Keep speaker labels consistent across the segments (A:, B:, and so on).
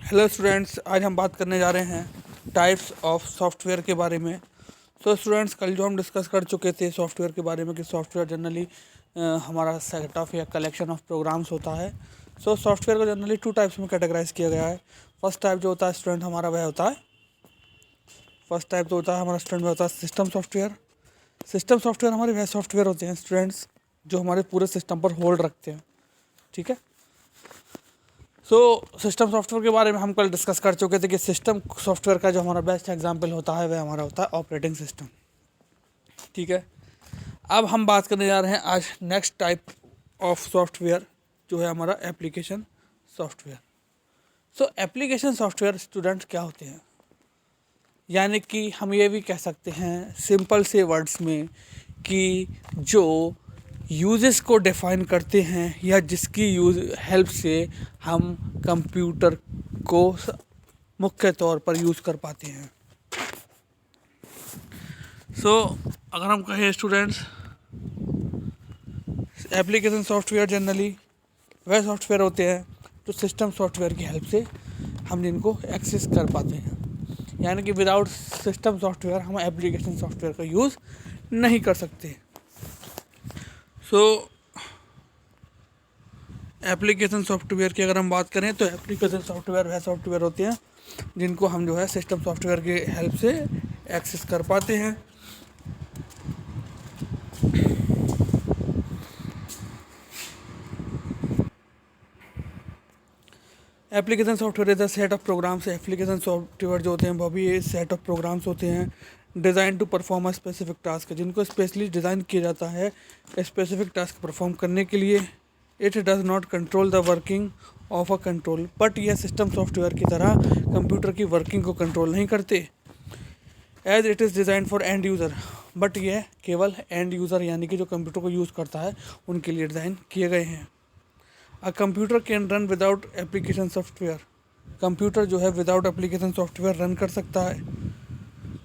A: Hello students, आज हम बात करने जा रहे हैं टाइप्स ऑफ सॉफ्टवेयर के बारे में। स्टूडेंट्स, कल जो हम डिस्कस कर चुके थे सॉफ्टवेयर के बारे में कि सॉफ्टवेयर जनरली हमारा सेट ऑफ या कलेक्शन ऑफ प्रोग्राम्स होता है। सॉफ्टवेयर को जनरली 2 टाइप्स में कैटेगराइज किया गया है। फर्स्ट टाइप जो होता है स्टूडेंट हमारा वह होता है सिस्टम सॉफ्टवेयर। सिस्टम सॉफ्टवेयर हमारे वह सॉफ्टवेयर होते हैं स्टूडेंट्स जो हमारे पूरे सिस्टम पर होल्ड रखते हैं। ठीक है। सिस्टम सॉफ्टवेयर के बारे में हम कल डिस्कस कर चुके थे कि सिस्टम सॉफ्टवेयर का जो हमारा बेस्ट एग्जांपल होता है वह हमारा होता है ऑपरेटिंग सिस्टम। ठीक है। अब हम बात करने जा रहे हैं आज नेक्स्ट टाइप ऑफ सॉफ्टवेयर जो है हमारा application software. Application software students क्या होते हैं, यानी कि हम ये भी कह सकते हैं सिंपल से वर्ड्स में कि जो यूजेस को डिफ़ाइन करते हैं या जिसकी हेल्प से हम कंप्यूटर को मुख्य तौर पर यूज़ कर पाते हैं। अगर हम कहें स्टूडेंट्स, एप्लीकेशन सॉफ्टवेयर जनरली वह सॉफ्टवेयर होते हैं जो सिस्टम सॉफ्टवेयर की हेल्प से हम जिनको एक्सेस कर पाते हैं, यानी कि विदाउट सिस्टम सॉफ्टवेयर हम एप्लीकेशन सॉफ्टवेयर का यूज़ नहीं कर सकते। एप्लीकेशन सॉफ्टवेयर की अगर हम बात करें तो एप्लीकेशन सॉफ्टवेयर वह सॉफ्टवेयर होते हैं जिनको हम जो है सिस्टम सॉफ्टवेयर की हेल्प से एक्सेस कर पाते हैं। Application software is a set of programs. Application software जो होते हैं वो भी ये सेट ऑफ प्रोग्राम्स होते हैं design to perform a specific task, जिनको स्पेशली डिज़ाइन किया जाता है स्पेसिफिक टास्क परफॉर्म करने के लिए। It does not control the working of a control, but यह सिस्टम सॉफ्टवेयर की तरह कंप्यूटर की वर्किंग को कंट्रोल नहीं करते। As it is design for end user, but यह केवल एंड यूज़र यानी कि जो कंप्यूटर को यूज़ करता है उनके लिए डिज़ाइन किए गए हैं। A computer can run without application software, computer जो है विदाउट एप्लीकेशन सॉफ्टवेयर रन कर सकता है,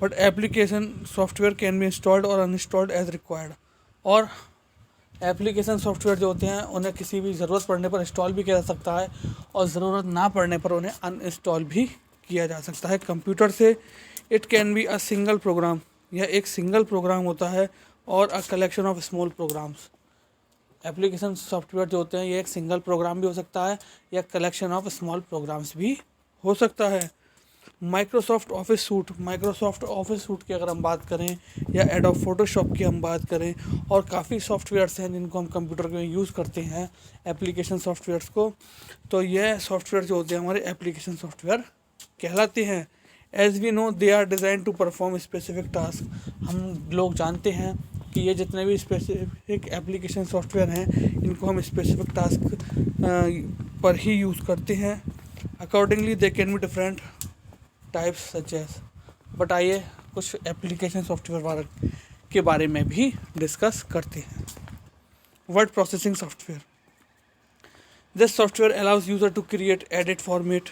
A: but application software can be installed और अनइंस्टॉल्ड एज रिक्वायर्ड। और एप्लीकेशन सॉफ्टवेयर जो होते हैं उन्हें किसी भी ज़रूरत पड़ने पर इंस्टॉल भी किया जा सकता है और ज़रूरत ना पड़ने पर उन्हें अनइंस्टॉल भी किया जा सकता है कंप्यूटर से। It can be a single program, यह एक सिंगल प्रोग्राम होता है, और a collection of small programs. Application software जो होते हैं ये एक सिंगल प्रोग्राम भी हो सकता है या कलेक्शन ऑफ स्मॉल प्रोग्राम्स भी हो सकता है। माइक्रोसॉफ्ट ऑफिस सूट की अगर हम बात करें या एडोब फोटोशॉप की हम बात करें, और काफ़ी सॉफ्टवेयर्स हैं जिनको हम कंप्यूटर में यूज़ करते हैं एप्लीकेशन सॉफ्टवेयर्स को, तो यह सॉफ्टवेयर जो होते हैं हमारे एप्लीकेशन सॉफ्टवेयर कहलाते हैं। As we know they are design to perform specific task, हम लोग जानते हैं कि ये जितने भी स्पेसिफिक एप्लीकेशन सॉफ्टवेयर हैं इनको हम स्पेसिफिक टास्क पर ही यूज़ करते हैं। Accordingly they can be different types such as, but आइए कुछ एप्लीकेशन सॉफ्टवेयर के बारे में भी डिस्कस करते हैं। Word processing software, this software allows user to create, edit, format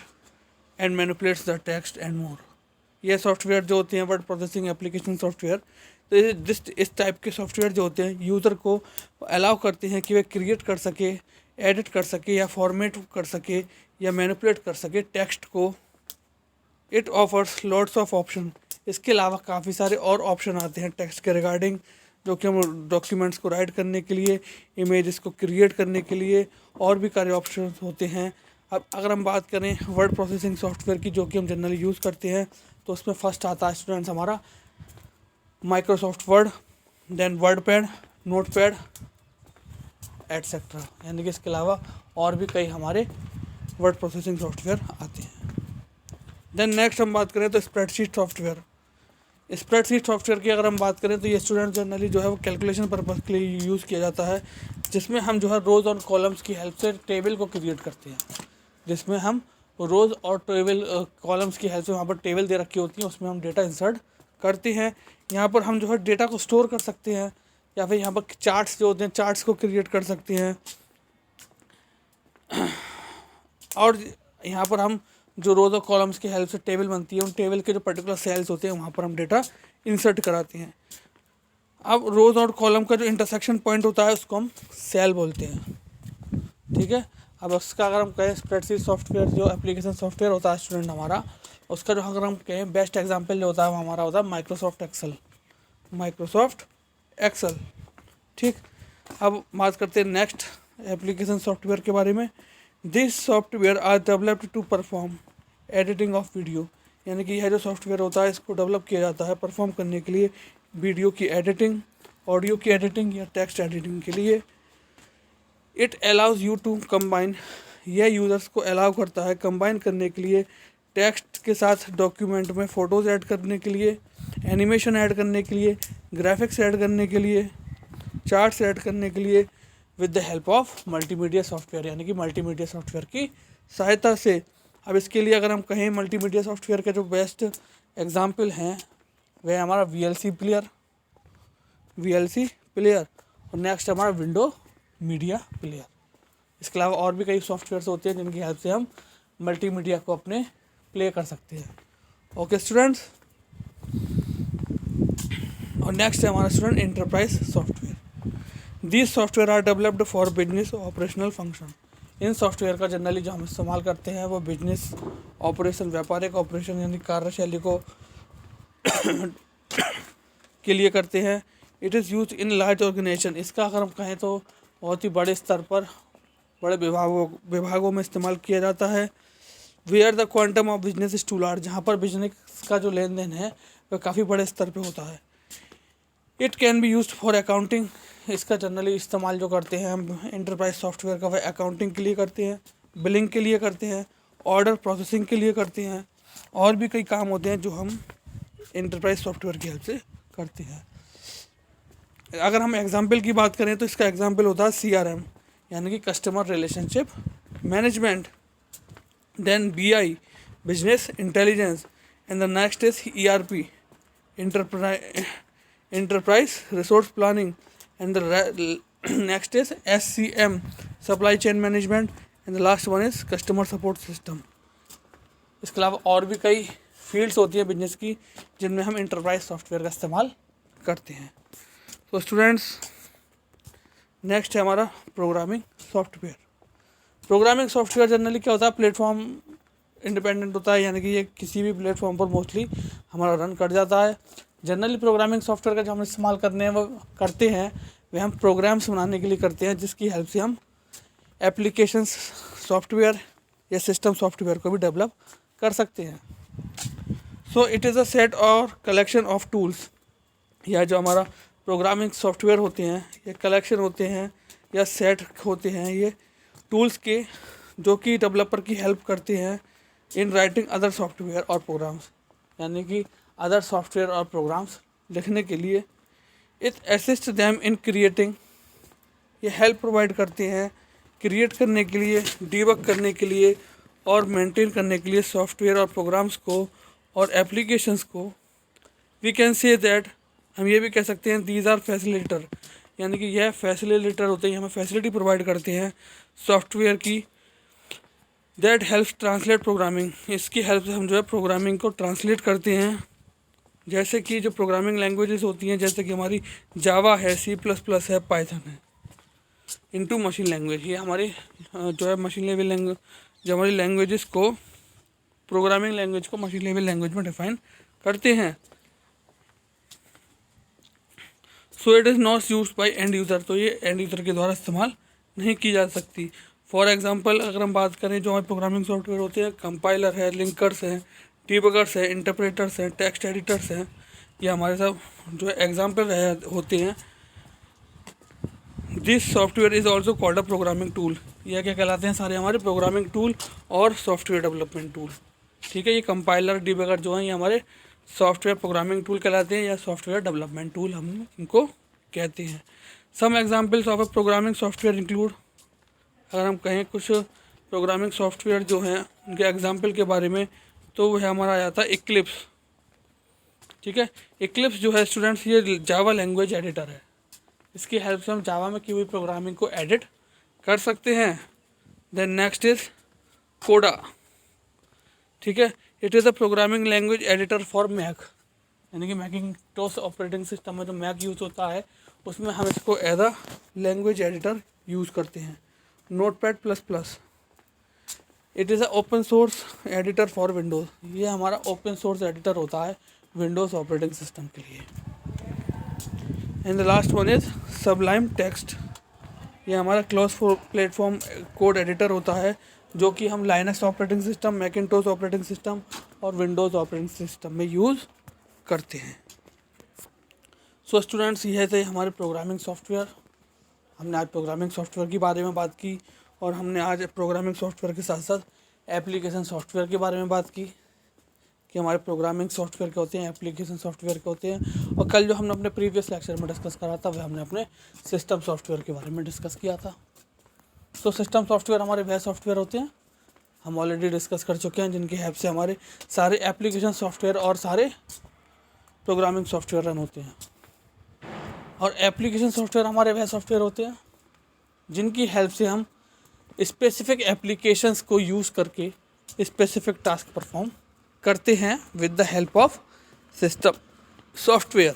A: and manipulates the text and more. यह सॉफ्टवेयर जो होते हैं वर्ड प्रोसेसिंग एप्लीकेशन सॉफ्टवेयर, तो इस टाइप के सॉफ्टवेयर जो होते हैं यूज़र को अलाउ करते हैं कि वे क्रिएट कर सके, एडिट कर सके या फॉर्मेट कर सके या मैनिपुलेट कर सके टेक्स्ट को। It offers lots of option, इसके अलावा काफ़ी सारे और ऑप्शन आते हैं टेक्स्ट के रिगार्डिंग, जो कि हम डॉक्यूमेंट्स को राइट करने के लिए, इमेजेस को क्रिएट करने के लिए और भी सारे ऑप्शन होते हैं। अब अगर हम बात करें वर्ड प्रोसेसिंग सॉफ्टवेयर की जो कि हम जनरली यूज़ करते हैं, तो उसमें फर्स्ट आता है स्टूडेंट्स हमारा Microsoft Word, then WordPad, Notepad etcetera, यानी कि इसके अलावा और भी कई हमारे वर्ड प्रोसेसिंग सॉफ्टवेयर आते हैं। देन नेक्स्ट हम बात करें तो स्प्रेडशीट सॉफ्टवेयर। स्प्रेडशीट सॉफ्टवेयर की अगर हम बात करें तो ये स्टूडेंट जनरली जो है वो कैलकुलेशन पर्पज़ के लिए यूज़ किया जाता है, जिसमें हम जो है रोज़ और कॉलम्स की हेल्प से टेबल को क्रिएट करते हैं, जिसमें हम रोज़ और टेबल कॉलम्स की हेल्प से वहाँ पर टेबल दे रखी होती है, उसमें हम डेटा इंसर्ट करते हैं। यहाँ पर हम जो है डेटा को स्टोर कर सकते हैं, या फिर यहाँ पर चार्ट्स जो होते हैं चार्ट्स को क्रिएट कर सकते हैं, और यहाँ पर हम जो रोज़ और कॉलम्स की हेल्प से टेबल बनती है उन टेबल के जो पर्टिकुलर सेल्स होते हैं वहाँ पर हम डेटा इंसर्ट कराते हैं। अब रोज़ और कॉलम का जो इंटरसेक्शन पॉइंट होता है उसको हम सेल बोलते हैं। ठीक है। अब उसका अगर हम कहें स्प्रेडशीट सॉफ्टवेयर जो एप्लीकेशन सॉफ्टवेयर होता है स्टूडेंट हमारा, उसका जो अगर हम कहें बेस्ट एग्जांपल जो होता है वो हमारा होता है माइक्रोसॉफ्ट एक्सेल। ठीक, अब बात करते हैं नेक्स्ट एप्लीकेशन सॉफ्टवेयर के बारे में। This software are developed to perform editing of video, यानी कि यह जो सॉफ्टवेयर होता है इसको डेवलप किया जाता है परफॉर्म करने के लिए वीडियो की एडिटिंग, ऑडियो की एडिटिंग या टेक्स्ट एडिटिंग के लिए। It allows you to combine, यह यूज़र्स को अलाउ करता है कंबाइन करने के लिए टेक्स्ट के साथ डॉक्यूमेंट में फ़ोटोज़ ऐड करने के लिए, एनिमेशन ऐड करने के लिए, ग्राफिक्स ऐड करने के लिए, चार्ट्स ऐड करने के लिए with the help of multimedia software, यानी कि मल्टीमीडिया सॉफ्टवेयर की सहायता से। अब इसके लिए अगर हम कहें मल्टीमीडिया सॉफ्टवेयर के जो बेस्ट एग्जाम्पल हैं वह हमारा VLC प्लेयर और नेक्स्ट हमारा विंडो मीडिया प्लेयर। इसके अलावा और भी कई सॉफ्टवेयर्स होते हैं जिनकी हेल्प से हम मल्टीमीडिया को अपने प्ले कर सकते हैं। ओके स्टूडेंट्स, और नेक्स्ट है हमारा student enterprise software. This software are developed for business operational function. इन सॉफ्टवेयर का जनरली जो हम इस्तेमाल करते हैं वो बिजनेस ऑपरेशन, व्यापारिक ऑपरेशन यानी कार्यशैली को के लिए करते हैं। It is use in large organisation, इसका अगर हम कहें तो बहुत ही बड़े स्तर पर बड़े विभागों में इस्तेमाल किया जाता है। Where the quantum of business is too large, जहाँ पर बिजनेस का जो लेन देन है वह काफ़ी बड़े स्तर पे होता है। It can be used for accounting, इसका जनरली इस्तेमाल जो करते हैं हम इंटरप्राइज सॉफ्टवेयर का वह अकाउंटिंग के लिए करते हैं, बिलिंग के लिए करते हैं, ऑर्डर प्रोसेसिंग के लिए करते हैं, और भी कई काम होते हैं जो हम इंटरप्राइज सॉफ्टवेयर की हेल्प से करते हैं। अगर हम एग्जाम्पल की बात करें तो इसका एग्जाम्पल होता है CRM यानी कि customer relationship management, then BI business intelligence, and the next is ERP enterprise resource planning, and the next is SCM supply chain management, and the last one is customer support system। इसके अलावा और भी कई fields होती है business की जिनमें हम इंटरप्राइज सॉफ्टवेयर का इस्तेमाल करते हैं। तो स्टूडेंट्स नेक्स्ट है हमारा programming software. Programming software generally क्या होता है, प्लेटफॉर्म इंडिपेंडेंट होता है, यानी कि ये किसी भी प्लेटफॉर्म पर मोस्टली हमारा रन कर जाता है। जनरली प्रोग्रामिंग सॉफ्टवेयर का जो हम इस्तेमाल करते हैं वह हम प्रोग्राम्स बनाने के लिए करते हैं, जिसकी हेल्प से हम एप्लीकेशंस सॉफ्टवेयर या सिस्टम सॉफ्टवेयर को भी डेवलप कर सकते हैं। So it is a set और कलेक्शन ऑफ टूल्स, या जो हमारा प्रोग्रामिंग सॉफ्टवेयर होते हैं ये कलेक्शन होते हैं या सेट होते हैं ये टूल्स के, जो कि डेवलपर की हेल्प करते हैं इन राइटिंग अदर सॉफ्टवेयर और प्रोग्राम्स, यानी कि अदर सॉफ्टवेयर और प्रोग्राम्स लिखने के लिए। It assist them in creating, ये हेल्प प्रोवाइड करते हैं क्रिएट करने के लिए, डीबग करने के लिए और मेंटेन करने के लिए सॉफ्टवेयर और प्रोग्राम्स को और एप्लीकेशंस को। वी कैन से दैट, हम ये भी कह सकते हैं दीज आर फैसिलिटेटर, यानी कि यह फैसिलिटेटर होते हैं, हमें फैसिलिटी प्रोवाइड करते हैं सॉफ्टवेयर की। दैट हेल्प्स ट्रांसलेट प्रोग्रामिंग, इसकी हेल्प से हम जो है प्रोग्रामिंग को ट्रांसलेट करते हैं। जैसे कि जो प्रोग्रामिंग लैंग्वेजेस होती हैं, जैसे कि हमारी जावा है, C++ है, पाइथन है, इनटू मशीन लैंग्वेज, ये हमारी जो है मशीन लेवल लैंग्वेज, जो हमारी लैंग्वेजेस को, प्रोग्रामिंग लैंग्वेज को मशीन लेवल लैंग्वेज में डिफाइन करते हैं। So it is not used by end user, तो ये एंड यूज़र के द्वारा इस्तेमाल नहीं की जा सकती। फॉर एग्जांपल अगर हम बात करें जो हमारे प्रोग्रामिंग सॉफ्टवेयर होते हैं, कंपाइलर है, लिंकर्स हैं, डीबगर्स हैं, इंटरप्रेटर्स हैं, टेक्स्ट एडिटर्स हैं, ये हमारे सब जो एग्जांपल होते हैं। This software is also called a programming tool, यह क्या कहलाते हैं, सारे हमारे प्रोग्रामिंग टूल और सॉफ्टवेयर डेवलपमेंट टूल। ठीक है, ये कंपाइलर डीबगर जो हैं ये हमारे सॉफ्टवेयर प्रोग्रामिंग टूल कहलाते हैं या सॉफ्टवेयर डेवलपमेंट टूल हम इनको कहते हैं। Some examples of a programming software include, अगर हम कहें कुछ प्रोग्रामिंग सॉफ्टवेयर जो हैं उनके एग्जांपल के बारे में, तो वह हमारा आ जाता है इक्लिप्स। ठीक है, इक्लिप्स जो है स्टूडेंट्स ये जावा लैंग्वेज एडिटर है, इसकी हेल्प से हम जावा में की हुई प्रोग्रामिंग को एडिट कर सकते हैं। Then next is Coda. ठीक है, it is a programming language editor for Mac, यानी कि मैकिंटोश ऑपरेटिंग सिस्टम में जो मैक यूज़ होता है उसमें हम इसको as a language editor use करते हैं। Notepad plus plus, it is a open source editor for Windows, ये हमारा ओपन सोर्स एडिटर होता है विंडोज़ ऑपरेटिंग सिस्टम के लिए। And the last one is Sublime text, ये हमारा क्लोज प्लेटफॉर्म कोड एडिटर होता है जो कि हम Linux operating system, Macintosh operating system और विंडोज़ ऑपरेटिंग सिस्टम में यूज़ करते हैं। सो स्टूडेंट्स, ये थे हमारे प्रोग्रामिंग सॉफ्टवेयर। हमने आज प्रोग्रामिंग सॉफ्टवेयर के बारे में बात की और हमने आज प्रोग्रामिंग सॉफ्टवेयर के साथ साथ एप्लीकेशन सॉफ्टवेयर के बारे में बात की कि हमारे प्रोग्रामिंग सॉफ्टवेयर के होते हैं, एप्लीकेशन सॉफ्टवेयर के होते हैं। और कल जो हमने अपने प्रीवियस लेक्चर में डिस्कस करा था वह हमने अपने सिस्टम सॉफ्टवेयर के बारे में डिस्कस किया था। तो सिस्टम सॉफ्टवेयर हमारे वह सॉफ्टवेयर होते हैं, हम ऑलरेडी डिस्कस कर चुके हैं, जिनकी हेल्प से हमारे सारे एप्लीकेशन सॉफ्टवेयर और सारे प्रोग्रामिंग सॉफ्टवेयर रन होते हैं। और एप्लीकेशन सॉफ्टवेयर हमारे वह सॉफ्टवेयर होते हैं जिनकी हेल्प से हम स्पेसिफिक एप्लीकेशंस को यूज़ करके स्पेसिफिक टास्क परफॉर्म करते हैं with the help of system software.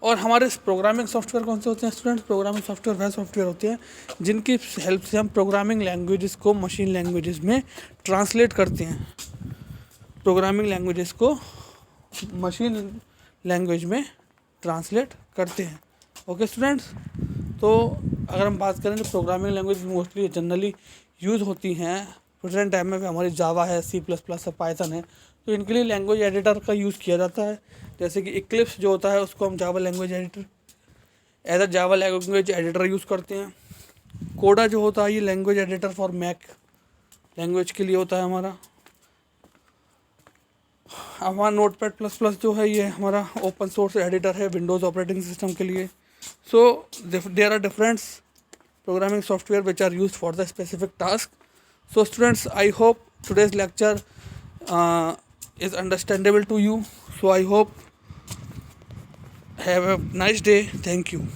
A: और हमारे प्रोग्रामिंग सॉफ्टवेयर कौन से होते हैं स्टूडेंट्स? प्रोग्रामिंग सॉफ्टवेयर वह सॉफ्टवेयर होते हैं जिनकी हेल्प से हम प्रोग्रामिंग लैंग्वेजेस को मशीन लैंग्वेजेस में ट्रांसलेट करते हैं, प्रोग्रामिंग लैंग्वेजेस को मशीन लैंग्वेज में ट्रांसलेट करते हैं। ओके स्टूडेंट्स, तो अगर हम बात करें तो programming language mostly generally use होती हैं प्रेजेंट टाइम में, हमारी जावा है, C++ है, पाइथन है। तो इनके लिए लैंग्वेज एडिटर का यूज़ किया जाता है, जैसे कि इक्लिप्स जो होता है उसको हम Java language editor as a Java language editor use करते हैं। कोडा जो होता है ये language editor for Mac language के लिए होता है हमारा। हमारा नोटपैड++ जो है ये हमारा ओपन सोर्स एडिटर है विंडोज़ ऑपरेटिंग सिस्टम के लिए। So there are different programming software which are used for the specific task. So students, I hope today's lecture is understandable to you. So I hope have a nice day. Thank you.